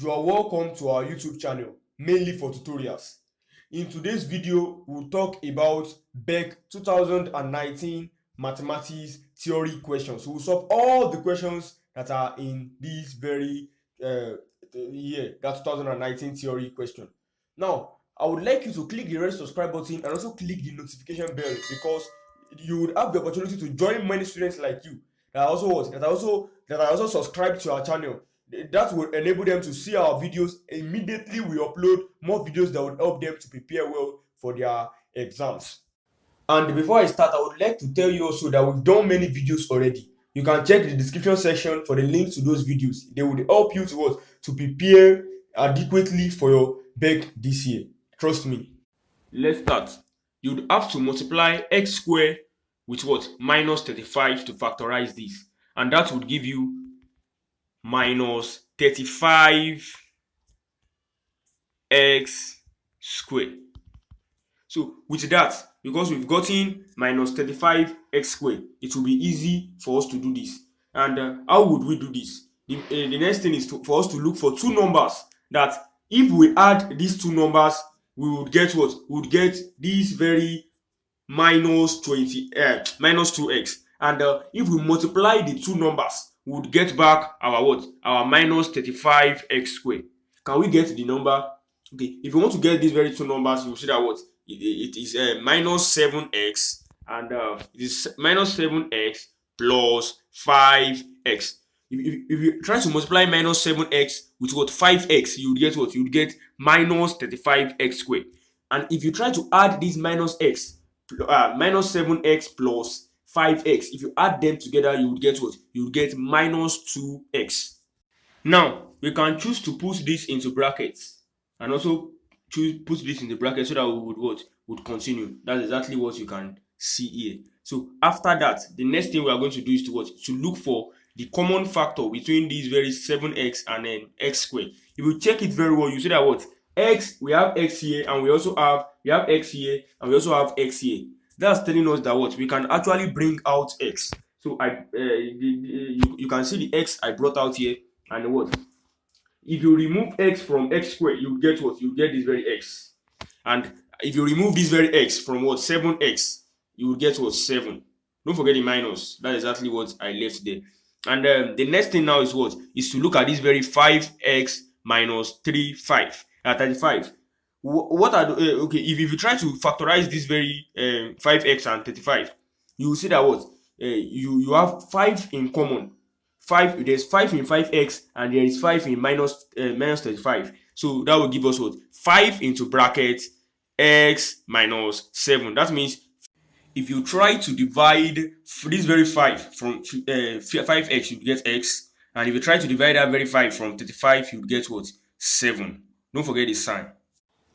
You are welcome to our YouTube channel, mainly for tutorials. In today's video, we'll talk about BECE 2019 mathematics theory questions. So we'll solve all the questions that are in this very year, that 2019 theory question. Now, I would like you to click the red subscribe button and also click the notification bell, because you would have the opportunity to join many students like you that are also subscribed to our channel. That will enable them to see our videos immediately. We upload more videos that would help them to prepare well for their exams. And before I start, I would like to tell you also that we've done many videos already. You can check the description section for the links to those videos. They would help you to prepare adequately for your BECE this year. Trust me. Let's start. You'd have to multiply x squared with what? Minus 35 to factorize this. And that would give you minus 35x squared. So with that, because we've gotten minus 35x squared, it will be easy for us to do this. And how would we do this? The next thing is for us to look for two numbers that if we add these two numbers, we would get what? We would get this very minus 2x. And if we multiply the two numbers, we would get back our what? Our minus 35x squared. Can we get the number? Okay, if you want to get these very two numbers, you will see that what? It is minus 7x, and it is minus 7x plus 5x. If you try to multiply minus 7x with what? 5x, you would get what? You would get minus 35x squared. And if you try to add this minus 7x plus 5x, if you add them together, you would get what? You would get minus 2x. Now, we can choose to put this into brackets and also put this in the bracket so that we would continue. That's exactly what you can see here. So after that, the next thing we are going to do is to look for the common factor between these very 7x and then x squared. If you check it very well, you see that what? We have x here, and we have x here, and we also have x here. That's telling us that what? We can actually bring out x. So you can see the x I brought out here, and what? If you remove x from x squared, you get what? You get this very x. And if you remove this very x from what? 7x, you will get what? 7. Don't forget the minus. That's exactly what I left there. And the next thing now is what? Is to look at this very 5x minus 35. What are the, okay, if you try to factorize this very 5x and 35, you will see that what? You have 5 in common. There's 5 in 5x, and there is 5 in minus 35. So that will give us what? 5 into bracket x minus 7. That means if you try to divide this very 5 from 5x, you get x. And if you try to divide that very 5 from 35, you get what? 7. Don't forget the sign.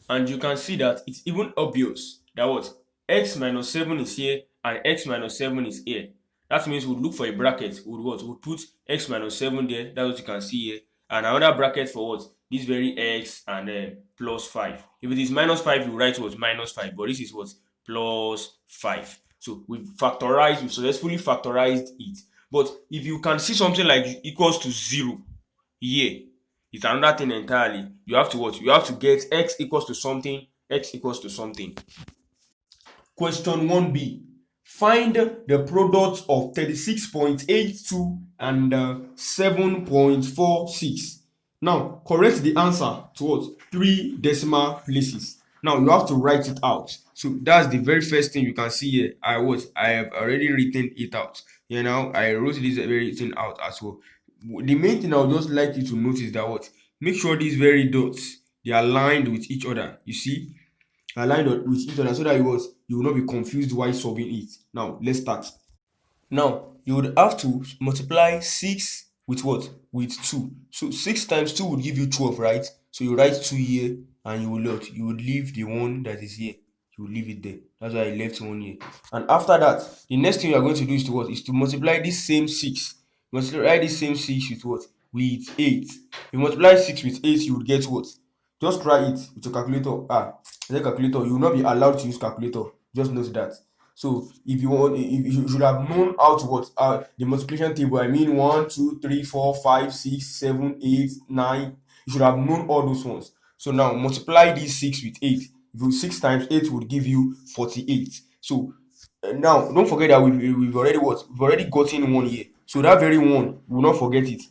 And you can see that it's even obvious that what? X minus 7 is here and x minus 7 is here. That means we'll look for a bracket. We'll put x minus 7 there. That's what you can see here. And another bracket for what? This very x and then plus 5. If it is minus 5, you write what? Minus 5. But this is what? Plus 5. So we've successfully factorized it. But if you can see something like equals to 0 here, it's another thing entirely. You have to what? You have to get x equals to something, x equals to something. Question 1b. Find the product of 36.82 and 7.46. Now, correct the answer to what? 3 decimal places. Now, you have to write it out. So, that's the very first thing you can see here. I have already written it out. You know, I wrote this very thing out as well. The main thing I would just like you to notice that what? Make sure these very dots, they are aligned with each other. You see? Aligned with each other so that you will not be confused while solving it. Now, let's start. Now, you would have to multiply 6 with what? With 2. So 6 times 2 would give you 12, right? So you write 2 here, and you would leave the one that is here. You will leave it there. That's why I left 1 here. And after that, the next thing you are going to do is to what? Is to multiply this same 6. Multiply this same 6 with what? With 8. If you multiply 6 with 8, you would get what? Just try it with your calculator. You will not be allowed to use calculator. Just note that. So if you should have known how to the multiplication table. I mean 1, 2, 3, 4, 5, 6, 7, 8, 9, You should have known all those ones. So now multiply this 6 with 8. If you 6 times 8 would give you 48. So now don't forget that we've already what? We've already gotten 1 here. So that very one, we will not forget it.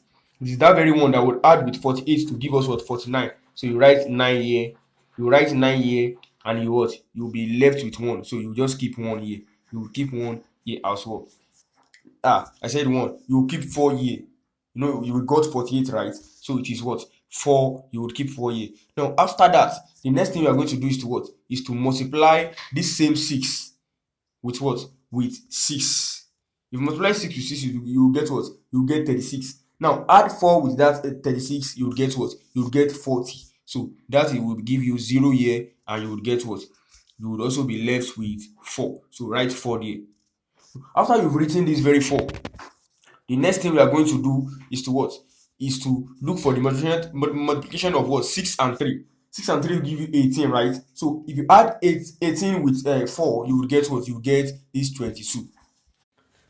It is that very one that would add with 48 to give us what? 49. So you write 9 here. You write 9 here, and you what? You'll be left with 1. So you just keep 1 here. You will keep 1 here as well. I said 1. You will keep 4 here. You know, you got 48, right? So it is what? 4. You would keep 4 here. Now, after that, the next thing you are going to do is to what? Is to multiply this same 6 with what? With 6. If you multiply 6 with 6, you will get what? You will get 36. Now, add 4 with that 36, you will get what? You will get 40. So that it will give you 0 here, and you would get what? You would also be left with 4. So write 4 here. After you've written this very 4, the next thing we are going to do is to what? Is to look for the multiplication of what? 6 and 3. 6 and 3 will give you 18, right? So if you add 18 with 4, you will get what? You will get this 22.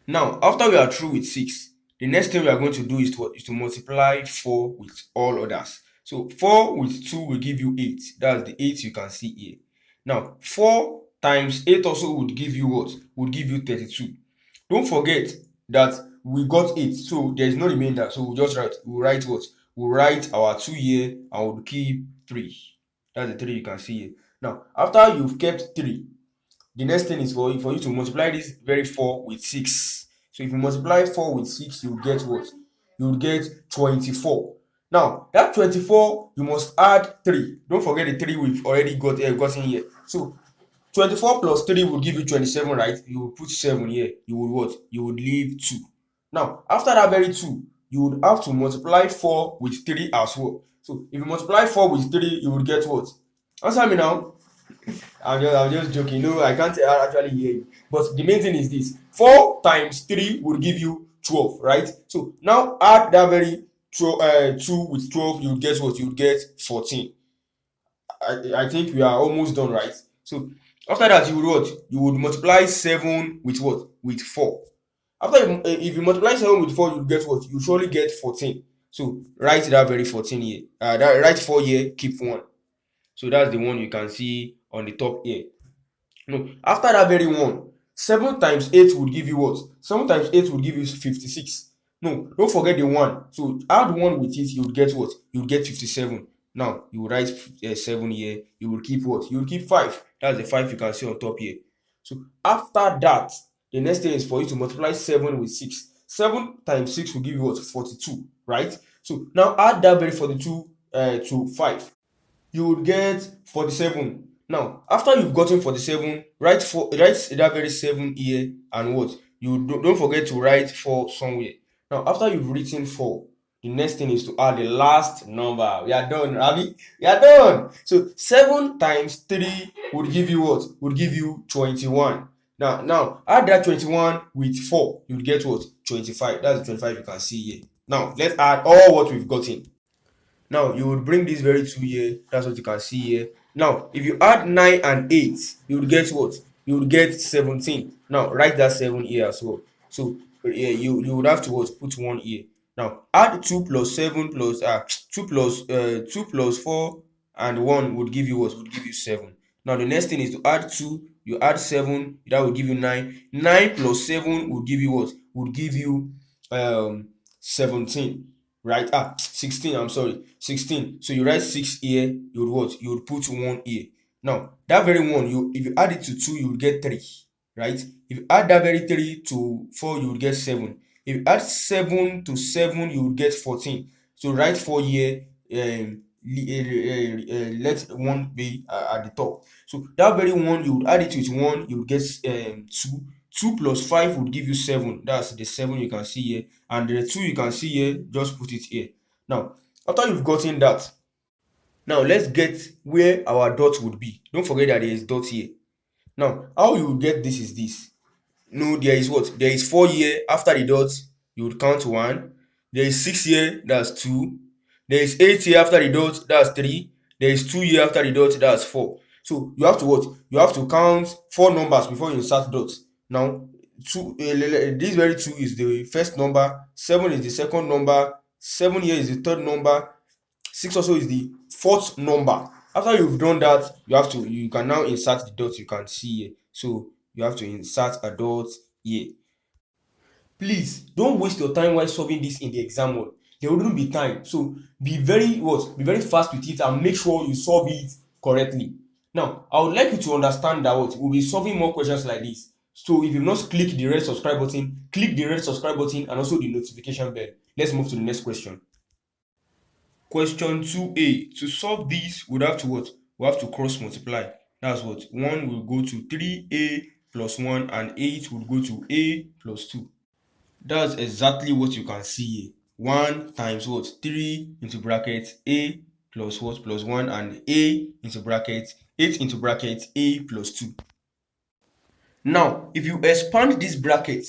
Now, after we are through with 6, the next thing we are going to do is to what? Is to multiply 4 with all others. So 4 with 2 will give you 8. That's the 8 you can see here. Now, 4 times 8 also would give you what? Would give you 32. Don't forget that we got 8, so there is no remainder. So we'll just write, we'll write what? We'll write our 2 here, and we'll keep 3. That's the 3 you can see here. Now, after you've kept 3, the next thing is for you to multiply this very 4 with 6. So if you multiply 4 with 6, you get what? You will get 24. Now, that 24, you must add 3. Don't forget the 3 we've already gotten here. So 24 plus 3 will give you 27, right? You will put 7 here. You would what? You would leave 2. Now, after that very 2, you would have to multiply 4 with 3 as well. So if you multiply 4 with 3, you will get what? Answer me now. I'm just joking. No, I can't actually hear you. But the main thing is this. 4 times 3 will give you 12, right? So now add that very 2 with 12, you get what? You get 14. I think we are almost done, right? So after that, you would what? You would multiply 7 with what? With 4. After if you multiply 7 with 4, you get what? You surely get 14. So write that very 14 here. Write 4 here, keep 1. So that's the one you can see on the top here. No, after that very one, 7 times 8 would give you what? 7 times 8 would give you 56. No, don't forget the 1. So add 1 with it, you would get what? You would get 57. Now, you will write 7 here. You will keep what? You will keep 5. That's the 5 you can see on top here. So after that, the next thing is for you to multiply 7 with 6. 7 times 6 will give you what? 42, right? So now add that very 42 to 5. You would get 47. Now, after you've gotten 47, write that very 7 here, and what? You don't forget to write 4 somewhere. Now, after you've written 4, the next thing is to add the last number. We are done, Ravi. We are done. So 7 times 3 would give you what? Would give you 21. Now add that 21 with 4. You would get what? 25. That's the 25 you can see here. Now, let's add all what we've gotten. Now, you would bring this very 2 here. That's what you can see here. Now, if you add 9 and 8, you would get what? You would get 17. Now, write that 7 here as well. So, you would have to what? Put 1 here. Now, add 2 plus 7 plus 2 plus 4 and 1 would give you what? Would give you 7. Now, the next thing is to add 2. You add 7. That would give you 9. 9 plus 7 would give you what? Would give you 17. Right? 16. I'm sorry. 16. So you write 6 here. You would what? You would put 1 here. Now, that very 1, if you add it to 2, you will get 3. Right? If you add that very 3 to 4, you will get 7. If you add 7 to 7, you will get 14. So write 4 here. Let 1 be at the top. So that very 1, you would add it with 1, you would get 2. 2 plus 5 would give you 7. That's the 7 you can see here. And the 2 you can see here, just put it here. Now, after you've gotten that, now let's get where our dot would be. Don't forget that there is dot here. Now, how you will get this is this. No, there is what? There is 4 here. After the dot, you would count 1. There is 6 here, that's 2. There is 8 here after the dot, that's 3. There is 2 here after the dot, that's 4. So you have to what? You have to count 4 numbers before you insert dots. Now, this very 2 is the first number, 7 is the second number, 7 here is the third number, 6 also is the fourth number. After you've done that, you can now insert the dot you can see here. So you have to insert a dot here. Please don't waste your time while solving this in the exam hall. There wouldn't be time. So be very fast with it and make sure you solve it correctly. Now, I would like you to understand that we'll be solving more questions like this. So if you've not clicked the red subscribe button, click the red subscribe button and also the notification bell. Let's move to the next question. Question 2a. To solve this, we'd have to what? We have to cross multiply. That's what? 1 will go to 3a plus 1 and 8 will go to a plus 2. That's exactly what you can see here. 1 times what? 3 into bracket a plus what? Plus 1 and a into bracket 8 into bracket a plus 2. Now, if you expand this bracket,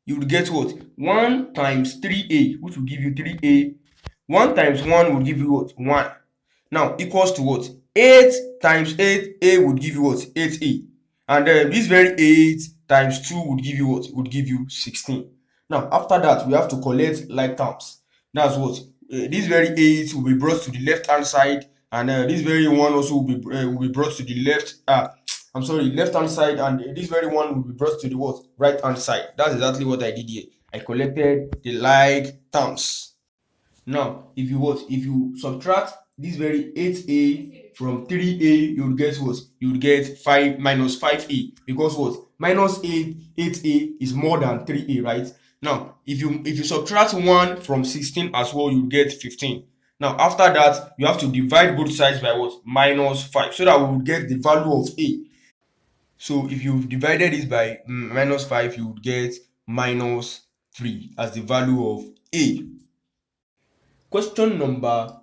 you will get what? 1 times 3a, which will give you 3a. 1 times 1 will give you what? 1. Now, equals to what? 8 times 8a would give you what? 8a. And then this very 8 times 2 would give you what? Would give you 16. Now, after that, we have to collect like terms. That's what? This very 8 will be brought to the left-hand side, and this very 1 also will be brought to the left-hand side, and this very 1 will be brought to the what? Right-hand side. That's exactly what I did here. I collected the like terms. Now, if you subtract this very 8a from 3a, you will get what? You will get 5 minus 5a, because what? Minus 8a is more than 3a, right? Now, if you subtract 1 from 16 as well, you will get 15. Now, after that, you have to divide both sides by what? Minus 5, so that we will get the value of a. So if you've divided this by minus 5, you would get minus 3 as the value of a. Question number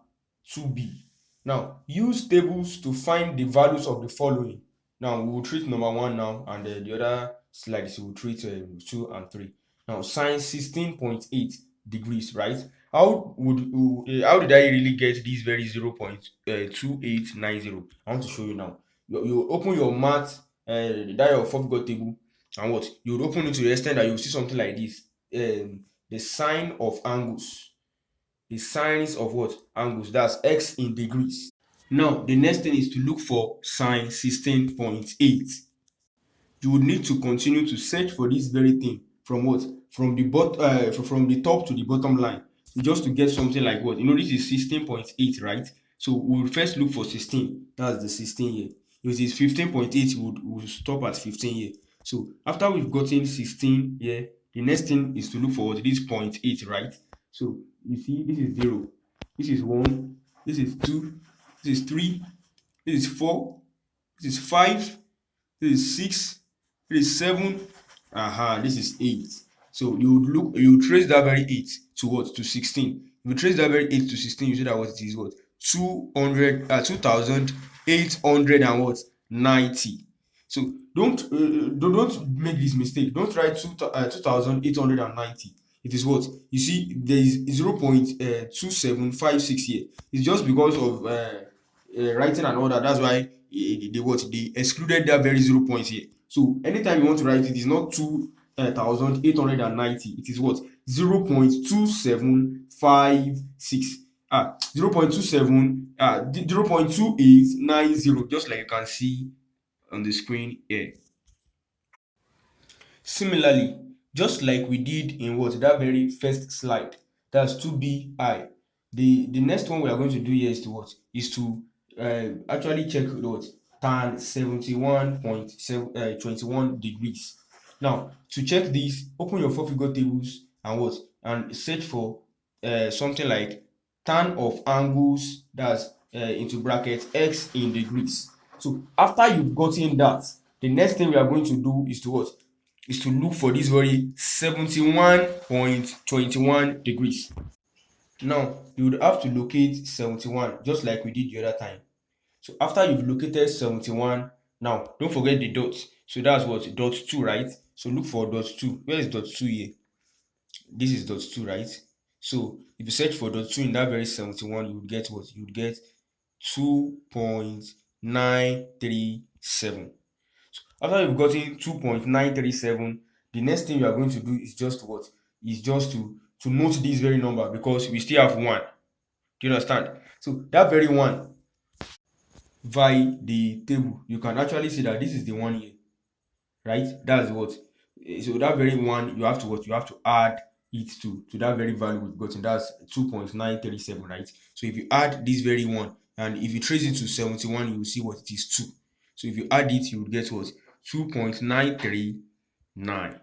2b. Now, use tables to find the values of the following. Now, we will treat number 1 now, and the other slides we will treat 2 and 3. Now, sine 16.8 degrees, right? How did I really get this very 0.2890? I want to show you now. You open your math, that your fourth figure table, and what? You would open it to the extent that you see something like this. The sine of angles. The sines of what? Angles. That's x in degrees. Now, the next thing is to look for sine 16.8. You would need to continue to search for this very thing from what? From the top to the bottom line, just to get something like what? This is 16.8, right? So we'll first look for 16. That's the 16 here. If it is 15.8, we'll stop at 15 here. So after we've gotten 16 here, the next thing is to look for this 0.8, right? So you see, this is 0, this is 1, this is 2, this is 3, this is 4, this is 5, this is 6, this is 7, this is 8. So you trace that very 8 to what? To 16. If you trace that very 8 to 16, you see that what it is what? 2,890. So don't make this mistake. Don't write 2,890. It is what? You see, there is 0.2756 here. It's just because of writing an order. That's why they excluded that very 0 point here. So anytime you want to write it, it's not 2,890. It is what? 0.2756. 0.2890, just like you can see on the screen here. Similarly, just like we did in that very first slide, that's 2bi. The next one we are going to do here is to what? Is to actually check what? Tan 71.21 degrees. Now, to check this, open your four figure tables and what? And search for something like tan of angles, that's into bracket x in degrees. So after you've gotten that, the next thing we are going to do is to what? Is to look for this very 71.21 degrees. Now, you would have to locate 71, just like we did the other time. So after you've located 71, now don't forget the dots. So that's what? Dot 2, right? So look for dot 2. Where is dot 2 here? This is dot 2, right? So if you search for dot 2 in that very 71, you would get what? You would get 2.937. So after you've gotten 2.937, the next thing you are going to do is just what? Is just to note this very number, because we still have 1. Do you understand? So that very one by the table, you can actually see that this is the one here, right? That's what. So that very one, you have to what? You have to add it to that very value we've gotten. That's 2.937, right? So if you add this very one, and if you trace it to 71, you will see what it is 2. So if you add it, you will get what? 2.939.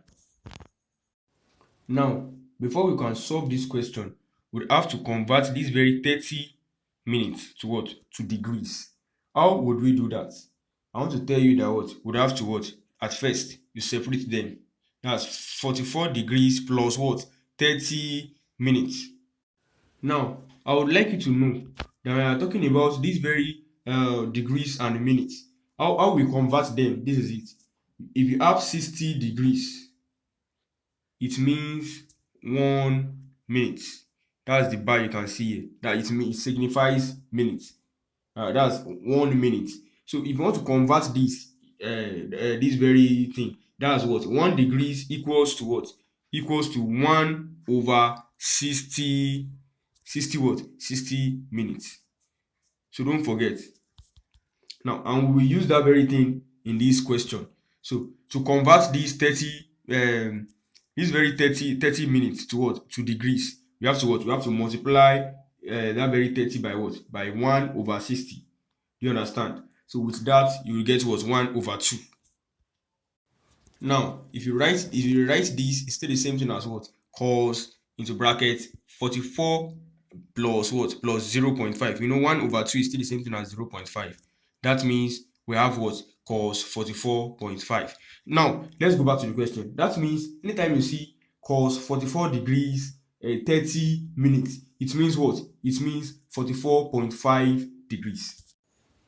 Now, before we can solve this question, we'll have to convert this very 30 minutes to what? To degrees. How would we do that? I want to tell you that what? We'd have to what? At first, you separate them. That's 44 degrees plus what? 30 minutes. Now, I would like you to know that we are talking about these very degrees and minutes. How we convert them, this is it. If you have 60 degrees, it means 1 minute. That's the bar you can see here. That it signifies minutes. That's 1 minute. So if you want to convert this very thing, that's what 1 degrees equals to what? Equals to 1 over 60 what? 60 minutes. So don't forget. Now, and we will use that very thing in this question. So to convert these 30 this very 30 minutes to what? To degrees. We have to what? We have to multiply that very 30 by what? By 1 over 60. Do you understand? So with that, you will get what? 1 over 2. Now, if you write this, it's still the same thing as what? Cos into bracket 44 plus what? Plus 0.5. You know, 1 over 2 is still the same thing as 0.5. That means we have what? Cos 44.5. Now, let's go back to the question. That means anytime you see cos 44 degrees 30 minutes, it means what? It means 44.5 degrees.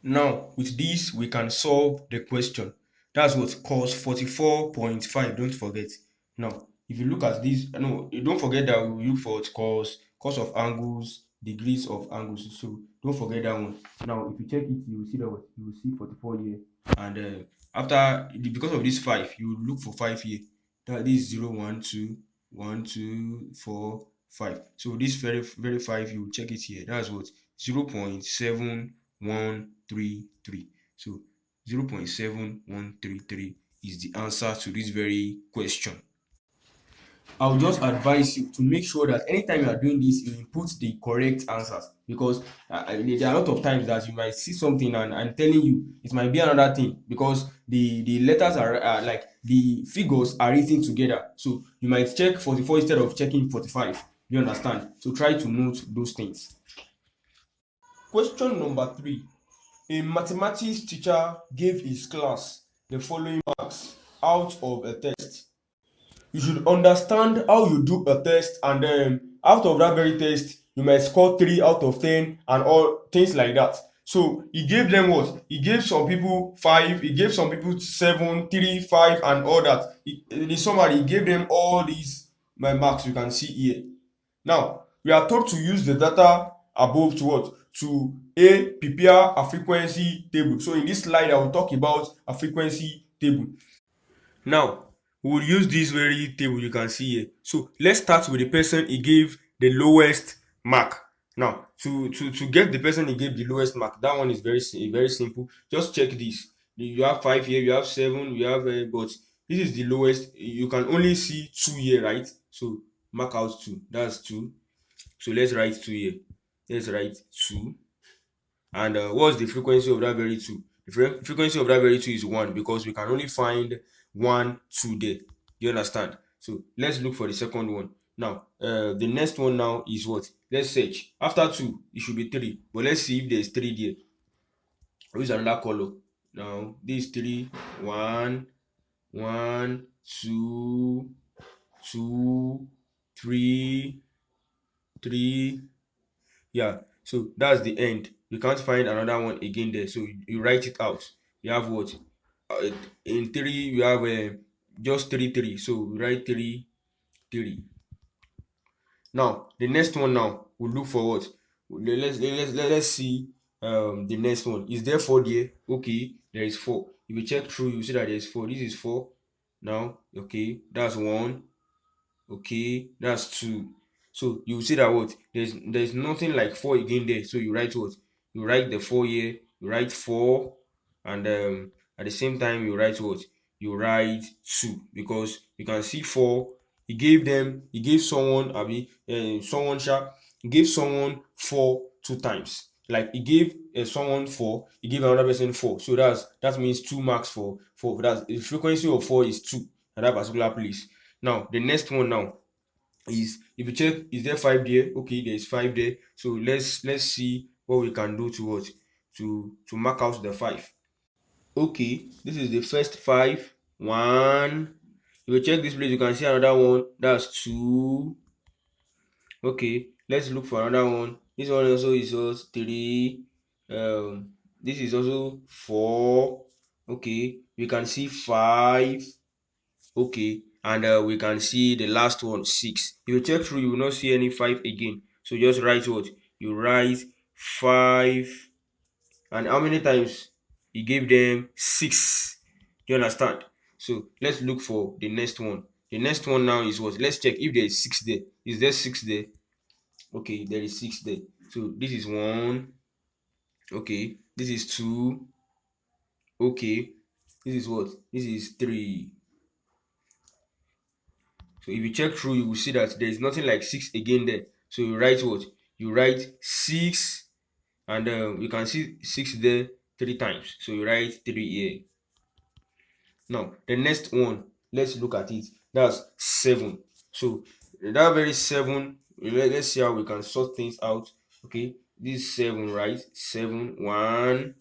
Now, with this, we can solve the question. That's what cos 44.5. Don't forget. Now, if you look at this, no, you don't forget that we look for cos of angles, degrees of angles. So don't forget that one. Now, if you check it, you will see that you will see 44 here. And after, because of this 5, you will look for 5 here. That is 0, 1, 2, 1, 2, 4, 5. So this very 5, you will check it here. That's what 0.7133. So 0.7133 is the answer to this very question. I'll just advise you to make sure that anytime you are doing this, you input the correct answers, because there are a lot of times that you might see something and I'm telling you it might be another thing, because the letters are like the figures are written together. So you might check 44 instead of checking 45. You understand? So try to note those things. Question number 3. A mathematics teacher gave his class the following marks out of a test. You should understand how you do a test, and then out of that very test, you might score 3 out of 10 and all things like that. So he gave them what? He gave some people 5, he gave some people 7, 3, 5, and all that. In the summary, he gave them all these marks you can see here. Now, we are told to use the data above to what? To prepare a frequency table. So in this slide, I will talk about a frequency table. Now, we will use this very table you can see here. So let's start with the person he gave the lowest mark. Now, to get the person he gave the lowest mark, that one is very simple. Just check this. You have 5 here, you have 7, you have but this is the lowest. You can only see 2 here, right? So mark out 2. That's 2. So let's write 2 here. Let's write 2. And what's the frequency of that very 2? The frequency of that very 2 is 1, because we can only find 1, 2 there. You understand? So let's look for the second one. Now, the next one now is what? Let's search. After 2, it should be 3. But let's see if there's 3 there. Use another color. Now, this 3. 1, 1, 2, 2, 3, 3. Yeah, so that's the end. You can't find another one again there. So you write it out. You have what? In 3, you have just 3, 3. So we write 3, 3. Now, the next one now, we'll look for what? Let's see the next one. Is there 4 there? Okay, there is 4. If you check through, you see that there is 4. This is 4. Now, okay, that's 1. Okay, that's 2. So you see that what there's nothing like 4 again there. So you write what? You write the 4 here, you write 4, and at the same time you write what? You write 2, because you can see 4. He gave someone, someone sharp, he gave someone 4 2 times. Like he gave someone 4, he gave another person 4. So that means 2 marks for that. The frequency of 4 is 2 at that particular place. Now the next one now is, if you check, is there 5 there? Okay, there's 5 there. So let's see what we can do to what, to mark out the 5. Okay, this is the first 5. 1. If you check this place, you can see another one. That's 2. Okay, let's look for another one. This one also is also 3. This is also 4. Okay, we can see 5. Okay, and we can see the last one, 6. If you check through, you will not see any 5 again. So just write what? You write 5. And how many times? He gave them 6. Do you understand? So let's look for the next one. The next one now is what? Let's check if there is 6 there. Is there 6 there? Okay, there is 6 there. So this is 1. Okay, this is 2. Okay, this is what? This is 3. So if you check through, you will see that there is nothing like 6 again there. So you write what? You write 6, and you can see 6 there 3 times. So you write 3 here. Now the next one, let's look at it. That's 7. So that very 7, let's see how we can sort things out. Okay, this is 7, right? 7, 1.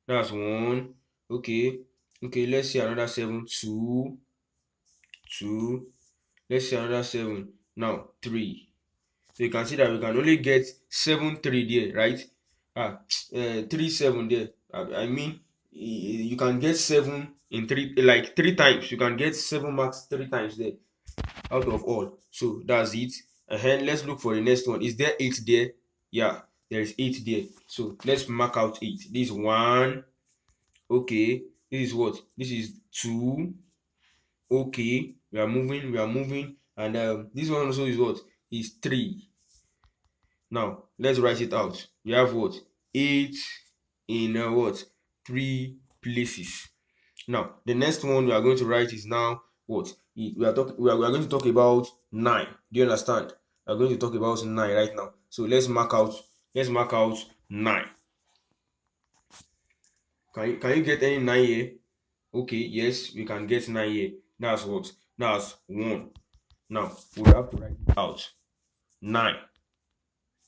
That's 1. Okay, let's see another 7. 2, 2. Let's see another 7. Now 3. So you can see that we can only get 7 3 there, right? 3 7 there. I mean, you can get 7 in 3, like 3 times. You can get 7 marks 3 times there out of all. So that's it. And let's look for the next one. Is there 8 there? Yeah, there is 8 there. So let's mark out 8. This is 1. Okay, this is what? This is 2. Okay, we are moving, and this one also is what? Is 3. Now let's write it out. We have what? 8 in what? 3 places. Now the next one we are going to write is now what? We are going to talk about 9. Do you understand? We are going to talk about 9 right now. So let's mark out 9. Can you get any 9 here? Okay, yes, we can get 9 here. That's what? That's 1. Now we have to write it out. 9.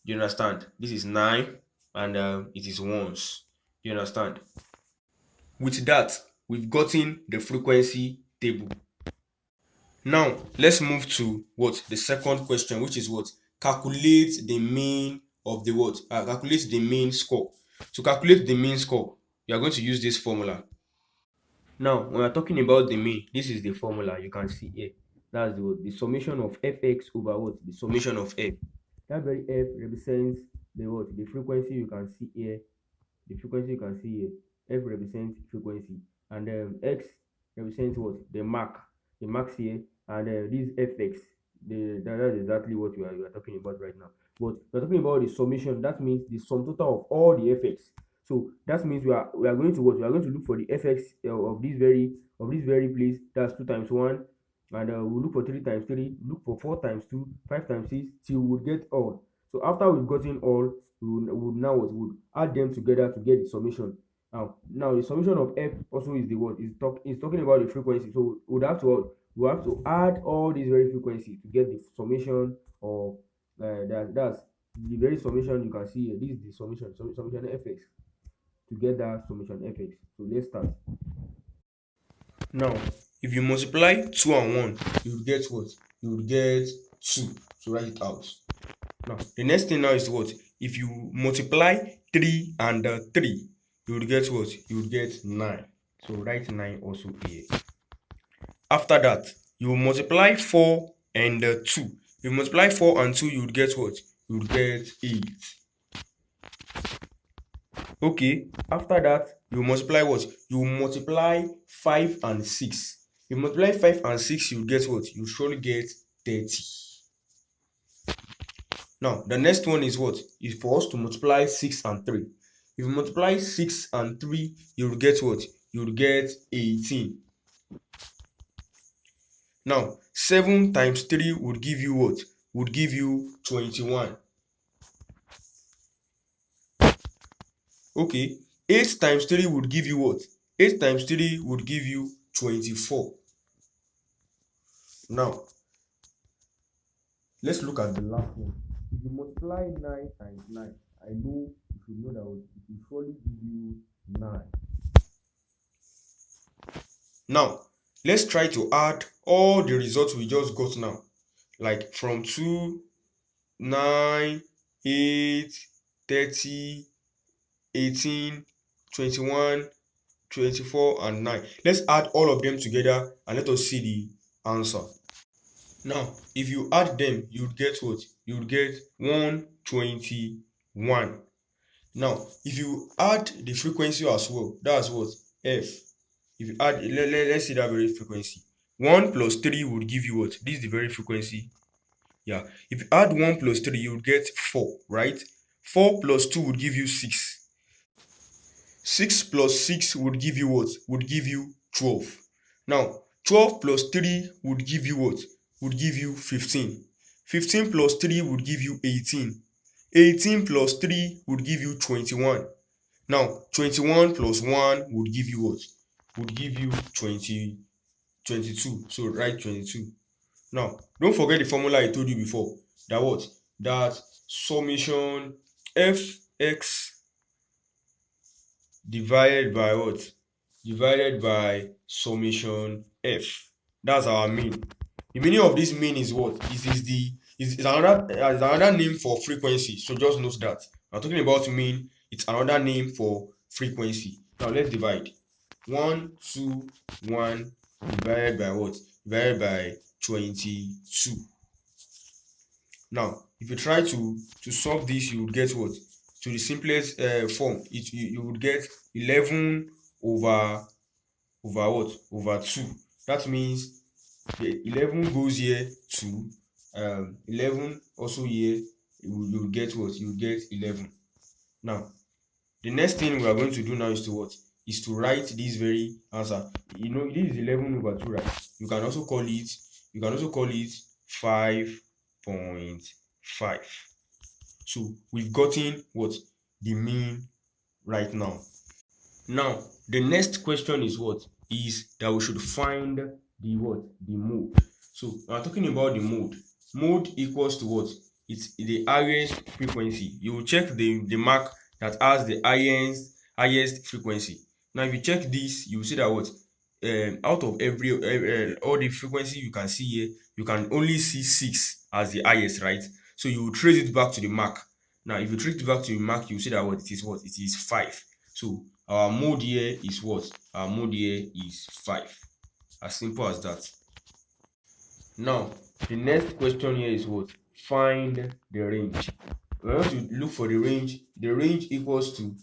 Do you understand? This is 9, and it is ones. Do you understand? With that, we've gotten the frequency table. Now let's move to what? The second question, which is what? Calculate the mean of the what? Calculate the mean score. To calculate the mean score, you are going to use this formula. Now, when we're talking about the mean, this is the formula you can see here. That's the summation of fx over what? The summation of f. That very f represents the what? The frequency you can see here. The frequency you can see here. F represents frequency, and x represents what? The mark. The marks here, and this fx. That's exactly what we are talking about right now. But we're talking about the summation. That means the sum total of all the fx. So that means we are going to what? We are going to look for the fx of this very place. That's 2 times 1, and we'll look for 3 times 3. Look for 4 times 2, 5 times 6, till we would get all. So after we've gotten all, we would now what? Would add them together to get the summation. Now the summation of f also is the what? Is talking about the frequency. So we have to add all these very frequency to get the summation of that's the very summation you can see here. This is the summation fx. To get that summation fx. So let's start. Now, if you multiply 2 and 1, you will get what? You will get 2. So write it out. Now, the next thing now is what? If you multiply 3 and 3, you will get what? You will get 9. So write 9 also here. After that, you will multiply 4 and 2. If you multiply 4 and 2, you will get what? You will get 8. Okay, after that, you multiply what? You multiply 5 and 6. You multiply 5 and 6, you get what? You surely get 30. Now, the next one is what? Is for us to multiply 6 and 3. If you multiply 6 and 3, you will get what? You will get 18. Now, 7 times 3 would give you what? Would give you 21. Okay, 8 times 3 would give you what? 8 times 3 would give you 24. Now, let's look at the last one. If you multiply 9 times 9, I know you should know that it will surely give you 9. Now, let's try to add all the results we just got now. Like from 2, 9, 8, 30, 18, 21, 24, and 9. Let's add all of them together and let us see the answer. Now, if you add them, you would get what? You would get 121. Now, if you add the frequency as well, that's what? F. If you add, let's see that very frequency. 1 plus 3 would give you what? This is the very frequency. Yeah. If you add 1 plus 3, you would get 4, right? 4 plus 2 would give you 6. 6 plus 6 would give you what? Would give you 12. Now, 12 plus 3 would give you what? Would give you 15. 15 plus 3 would give you 18. 18 plus 3 would give you 21. Now, 21 plus 1 would give you what? Would give you 22. So, write 22. Now, don't forget the formula I told you before. That what? That summation fx divided by what? Divided by summation f. That's our mean. The meaning of this mean is what? Is another name for frequency. So just note that. I'm talking about mean. It's another name for frequency. Now let's divide. 1, 2, 1 divided by what? Divided by 22. Now, if you try to solve this, you would get what? To the simplest form, you would get 11 over what? Over 2. That means the 11 goes here to 11 also here. You will get what? You will get 11. Now, the next thing we are going to do now is to what? Is to write this very answer. You know, this is 11 over 2, right? You can also call it 5.5. So we've gotten what? The mean right now. Now, the next question is what? Is that we should find the what? The mode. So I'm talking about the mode. Mode equals to what? It's the highest frequency. You will check the mark that has the highest frequency. Now, if you check this, you will see that what? Out of every all the frequency you can see here, you can only see 6 as the highest, right? So you will trace it back to the mark. Now, if you trace it back to the mark, you will see that what? It is what? It is 5. So our mode here is what? Our mode here is 5. As simple as that. Now, the next question here is what? Find the range. We want to look for the range. The range equals to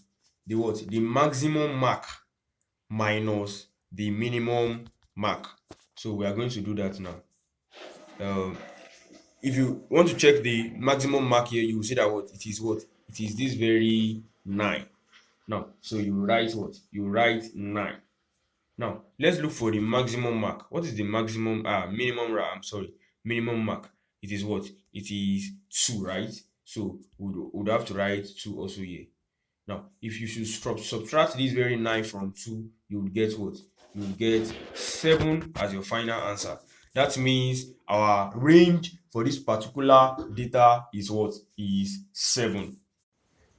the what? The maximum mark minus the minimum mark. So we are going to do that now. If you want to check the maximum mark here, you will see that what? It is what? It is this very 9. Now, so you write what? You write 9. Now, let's look for the maximum mark. What is the maximum? Minimum mark. It is what? It is 2, right? So we would have to write 2 also here. Now, if you should subtract this very 9 from 2, you will get what? You will get 7 as your final answer. That means our range for this particular data is what? Is 7.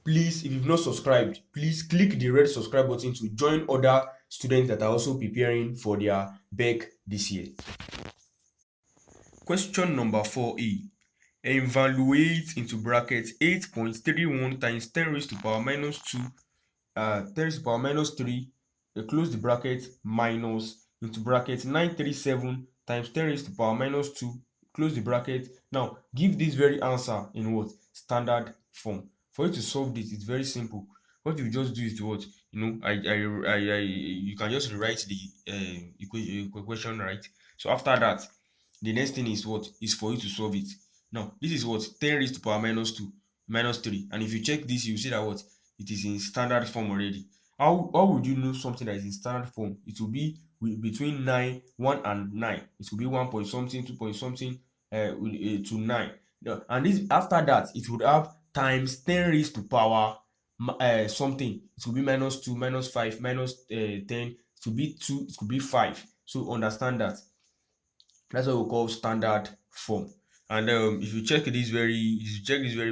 Please, if you've not subscribed, please click the red subscribe button to join other students that are also preparing for their BECE this year. Question number 4a. Evaluate into bracket 8.31 times 10 raised to power minus 2, 10 raised to power minus 3, close the bracket, minus into bracket 937 times 10 raised to power minus 2, close the bracket. Now, give this very answer in what? Standard form. For you to solve this, it's very simple. What you just do is to what? You know, you can just rewrite the equation, right? So after that, the next thing is what? Is for you to solve it. Now, this is what 10 raised to power minus 2 minus 3. And if you check this, you see that what it is in standard form already. How would you know something that is in standard form? It will be between 1 and 9. It will be 1 point something, 2 point something to 9. Now, and this after that, it would have times 10 raised to power something. It will be minus 2, minus 5, minus 10. It will be 2, it could be 5. So understand that. That's what we call standard form. And if you check this very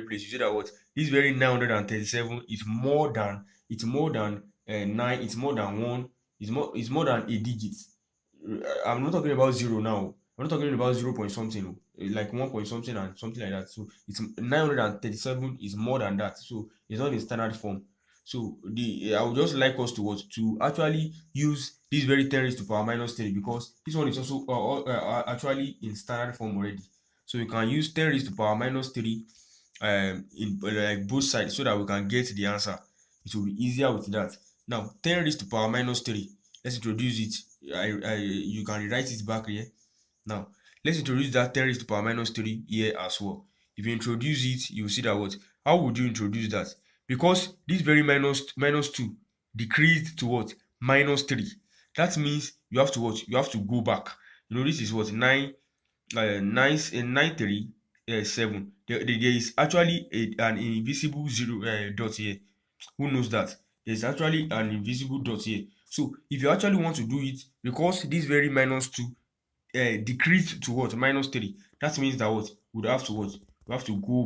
place, you see that what this very 937 is more than 9, it's more than 1, it's more than a digit. I'm not talking about zero now. I'm not talking about 0 point something, like 1 point something and something like that. So it's 937 is more than that. So it's not in standard form. So I would just like us to actually use this very 10 raised to power minus 3, because this one is also actually in standard form already. So you can use 10 raised to power minus 3 in like both sides, so that we can get the answer. It will be easier with that. Now 10 raised to power minus 3, let's introduce it. You can rewrite it back here. Now let's introduce that 10 raised to power minus 3 here as well. If you introduce it, you will see that what, how would you introduce that? Because this very minus 2 decreased to what, minus 3. That means you have to what, you have to go back. You know, this is what 9 9 3 7. There is actually an invisible zero dot here. Who knows that? There's actually an invisible dot here. So if you actually want to do it, because this very minus 2 decreased to what, minus 3, that means that what, we have to what, we have to go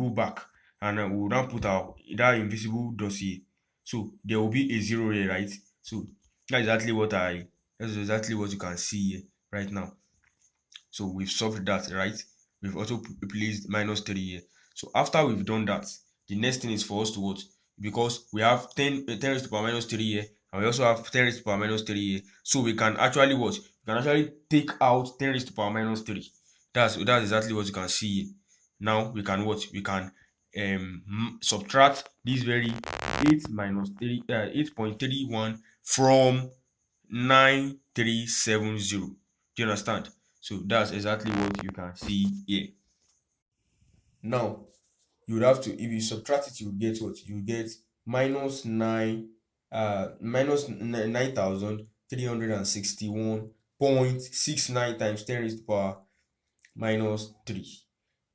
back. And we will now put our that invisible dot here. So there will be a 0 here, right? So that's exactly what you can see here right now. So we've solved that, right? We've also placed minus 3 here. So after we've done that, the next thing is for us to what? Because we have 10 raised to power minus 3 here, and we also have 10 raised to power minus 3 here. So we can actually what? We can actually take out 10 raised to power minus 3. That's exactly what you can see here. Now we can what? We can subtract this very 8 minus 3, 8.31 from 9370. Do you understand? So that's exactly what you can see here. Now you would have to, if you subtract it, you get what? You get minus 9361.69 times 10 raised to power minus 3.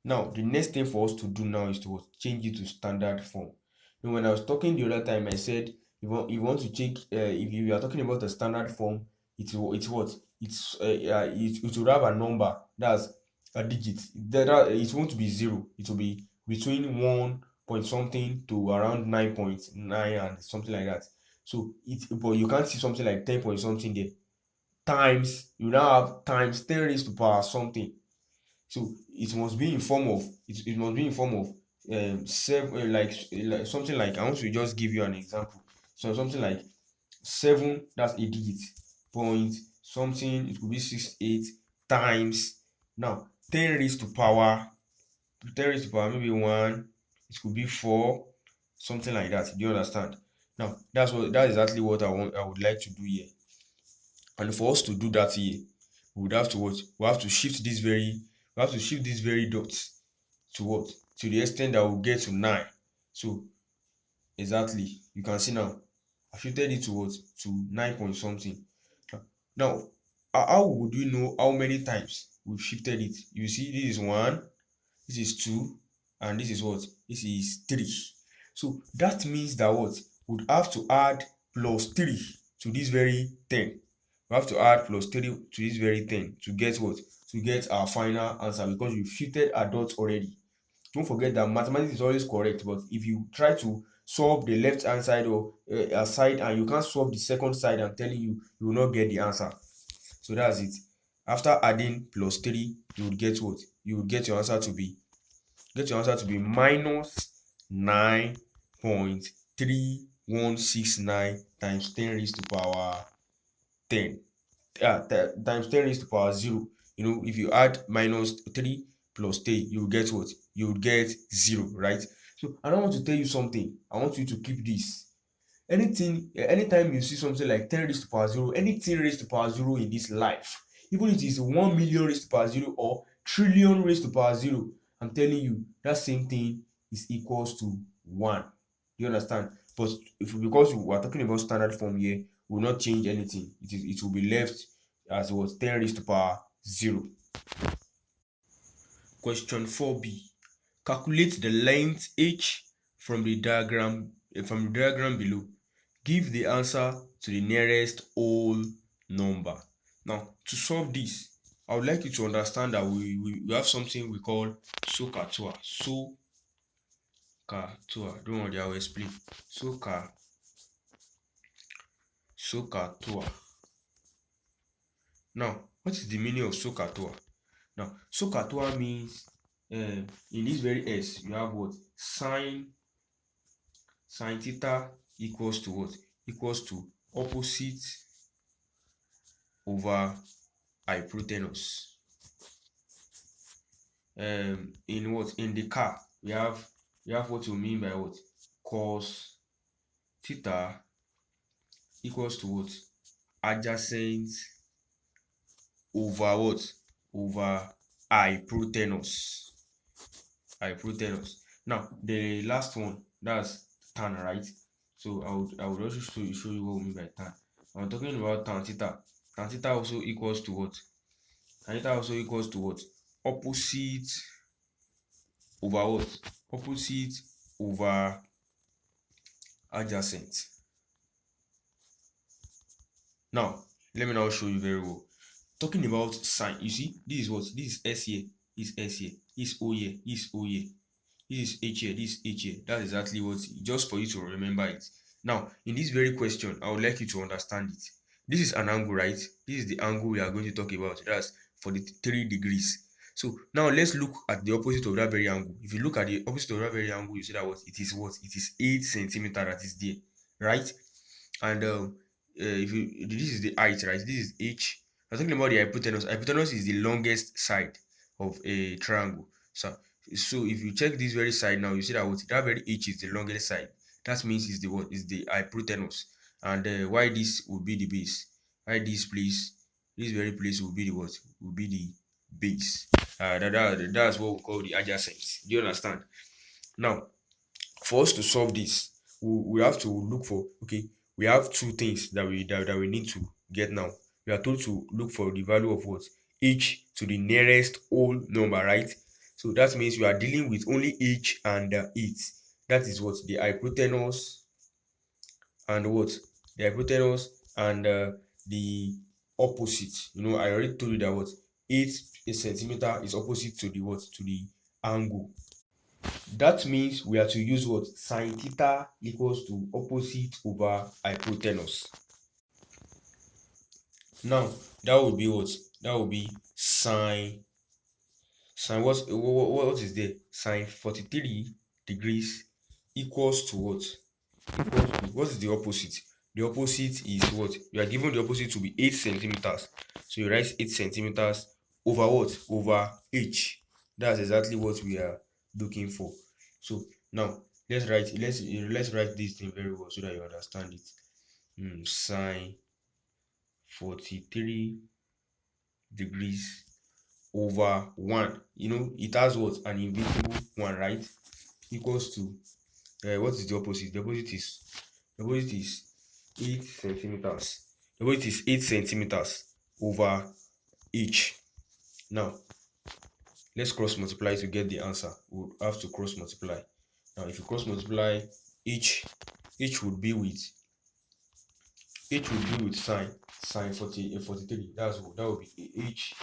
Now the next thing for us to do now is to change it to standard form. And when I was talking the other time, I said you want to check if you are talking about the standard form, it will have a number, that's a digit. It won't be 0. It will be between 1 point something to around 9.9 and something like that. So but you can't see something like 10 point something there. Times, you now have times 10 raised to power something. So it must be in form of seven, like something like, I want to just give you an example. So something like 7, that's a digit, point something, it could be 68 times, now 10 raised to power maybe 1, it could be 4, something like that. Do you understand? Now that's exactly what I would like to do here. And for us to do that here, we would have to what? We have to shift this very dots to what? To the extent that we'll get to 9. So exactly, you can see now I shifted it to what? To 9 point something. Now how would you know how many times we've shifted it? You see, this is 1, this is 2, and this is what? This is 3. So that means that what? Would have to add plus 3 to this very 10. We have to add plus 3 to this very 10 to get what? To get our final answer, because we've shifted our dots already. Don't forget that mathematics is always correct, but if you try to solve the left hand side or a side and you can't solve the second side, I'm telling you, you will not get the answer. So that's it. After adding plus 3, you would get what? You would get your answer to be minus 9.3169 times 10 raised to power 10. Times 10 raised to power 0. You know, if you add minus 3 plus 3, you will get what? You will get 0, right? So I don't want to tell you something. I want you to keep this. Anytime you see something like 10 raised to power 0, anything raised to power 0 in this life, even if it is 1 million raised to power 0 or trillion raised to power 0, I'm telling you that same thing is equals to 1. Do you understand? But because we are talking about standard form here, we will not change anything. It will be left as it was 10 raised to power 0. Question 4b. Calculate the length h from the diagram below. Give the answer to the nearest whole number. Now, to solve this, I would like you to understand that we have something we call SOHCAHTOA. SOHCAHTOA. Don't worry, I will explain. SOHCAHTOA. Now, what is the meaning of SOHCAHTOA? Now, SOHCAHTOA means in this very S, you have what? Sine theta equals to what? Equals to opposite over hypotenuse. In what? In the car, we have what we mean by what? Cos theta equals to what? Adjacent over what? Over hypotenuse. Now, the last one, that's tan, right? So I would also show you what we mean by tan. I'm talking about tan theta. Tan theta also equals to what? Tan theta also equals to what? Opposite over what? Opposite over adjacent. Now, let me now show you very well. Talking about sine, you see, this is what? This is S here, this is S here, this is O here, this is O here, this is H here, this is H here. That's exactly what, just for you to remember it. Now, in this very question, I would like you to understand it. This is an angle, right? This is the angle we are going to talk about. That's 43 degrees. So now let's look at the opposite of that very angle. If you look at the opposite of that very angle, you see that what? It is 8 centimeters that is there, right? And this is the height, right? This is H. I'm talking about the hypotenuse. Hypotenuse is the longest side of a triangle. So if you check this very side now, you see that what? That very H is the longest side. That means is the what? Is the hypotenuse. And why this will be the base? Why this very place will be the what? Will be the base. That's what we call the adjacent. Do you understand? Now, for us to solve this, we have to look for, okay, we have two things that we need to get now. We are told to look for the value of what? H to the nearest whole number, right? So that means we are dealing with only H and 8. That is what? The hypotenuse and what? The hypotenuse and the opposite. You know, I already told you that what? 8 centimeter is opposite to the what? To the angle. That means we are to use what? Sine theta equals to opposite over hypotenuse. Now, that would be what? That would be sine what is there? Sine 43 degrees equals to what? What is the opposite? The opposite is what? You are given the opposite to be 8 centimeters. So you write 8 centimeters over what? Over H. That's exactly what we are looking for. So now let's write this thing very well so that you understand it. Sine 43 degrees over 1. You know, it has what? An invisible 1, right? Equals to what is the opposite? The opposite is 8 centimeters. The opposite is 8 centimeters over H. Now, let's cross multiply to get the answer. We'll have to cross multiply. Now, if you cross multiply, H would be with sine 43. That would be H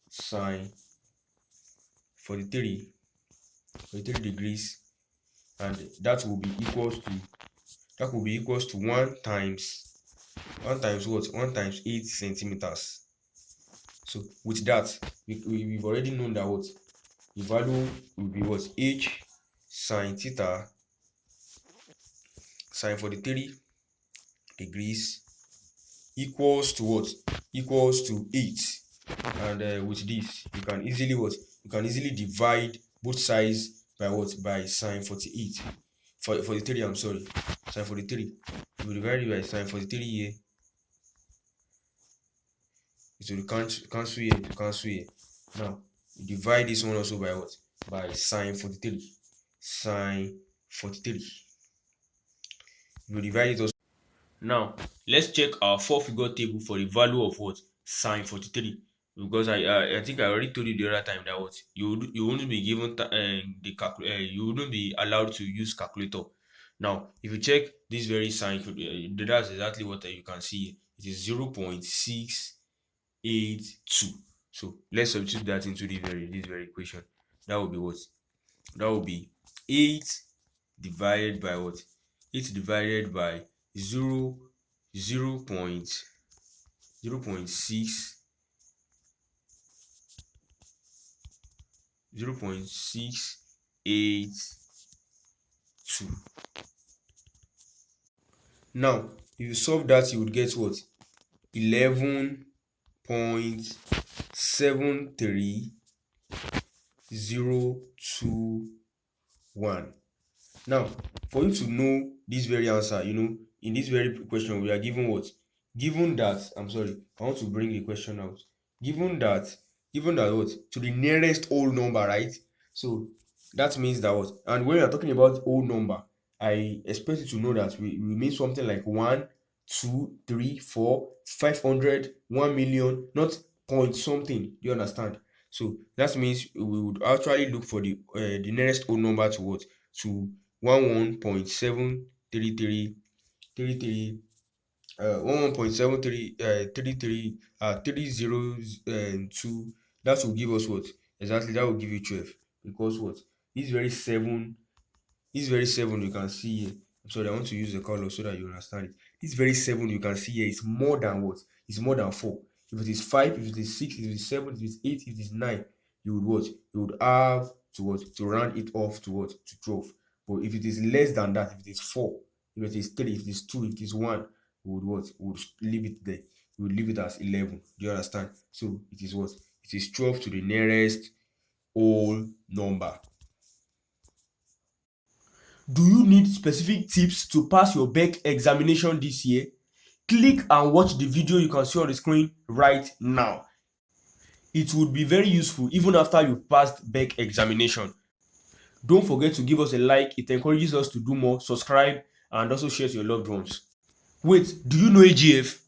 sine 43 degrees, and that will be equals to 1 times what? 1 times 8 centimeters. So with that, we've already known that what? The value will be what? H sine theta sine 43 degrees equals to what? Equals to 8. And with this, you can easily what? You can easily divide both sides by what? By sine 48. 43, I'm sorry. Sine 43. You will divide it by sine 43 here. It will cancel here. Now, You divide this one also by what? By sine 43. Sine 43. You divide it also. Now, let's check our four-figure table for the value of what? Sine 43. Because I think I already told you the other time that what you wouldn't be given you wouldn't be allowed to use calculator. Now, if you check this very sign, that's exactly what you can see. It is 0.682. So let's substitute that into this very equation. That will be what? That will be 8 divided by what? 8 divided by 0 0.6 0.682. Now, if you solve that, you would get what? 11.73021. Now, for you to know this very answer, in this very question, we are given what? Given that, I'm sorry, I want to bring the question out. Given that what? To the nearest whole number, right? So that means that what? And when we are talking about whole number, I expect you to know that we mean something like 1, 2, 3, 4, 500, 1 million, not point something. Do you understand? So that means we would actually look for the nearest whole number to what? To 11.73333 11.7333 3002. That will give us what? Exactly, that will give you 12. Because what? This very 7 you can see here. I'm sorry, I want to use the color so that you understand it. This very 7 you can see here is more than what? It's more than 4. If it is 5, if it is 6, if it is 7, if it is 8, if it is 9, you would what? You would have to what? To round it off to what? To 12. But if it is less than that, if it is 4, if it is 3, if it is 2, if it is 1, we would what? We would leave it there. We would leave it as 11. Do you understand? So it is what? It is 12 to the nearest whole number. Do you need specific tips to pass your BECE examination this year? Click and watch the video you can see on the screen right now. It would be very useful even after you passed BECE examination. Don't forget to give us a like. It encourages us to do more. Subscribe and also share to your loved ones. Wait, do you know AGF?